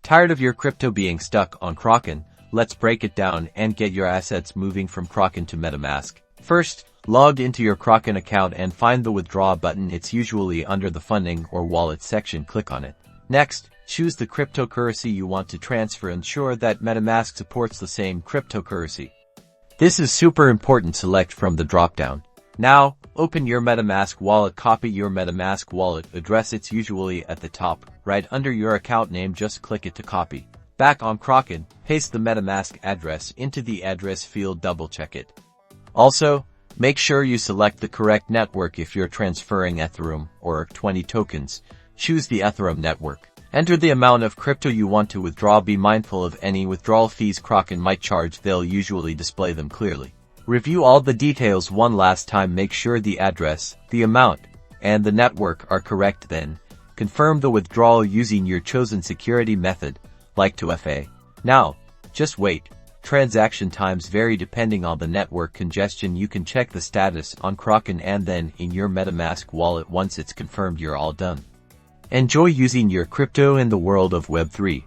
Tired of your crypto being stuck on Kraken? Let's break it down and get your assets moving from Kraken to Metamask. First, log into your Kraken account and find the Withdraw button. It's usually under the Funding or Wallet section. Click on it. Next, choose the cryptocurrency you want to transfer. Ensure that Metamask supports the same cryptocurrency. This is super important. Select from the dropdown. Now, open your Metamask wallet. Copy your Metamask wallet address. It's usually at the top, right under your account name. Just click it to copy. Back on Kraken, paste the Metamask address into the address field. Double check it. Also, make sure you select the correct network. If you're transferring Ethereum or 20 tokens, choose the Ethereum network. Enter the amount of crypto you want to withdraw. Be mindful of any withdrawal fees Kraken might charge. They'll usually display them clearly. Review all the details one last time. Make sure the address, the amount, and the network are correct. Then, confirm the withdrawal using your chosen security method, like 2FA. Now, just wait. Transaction times vary depending on the network congestion. You can check the status on Kraken and then in your Metamask wallet. Once it's confirmed, you're all done. Enjoy using your crypto in the world of Web3.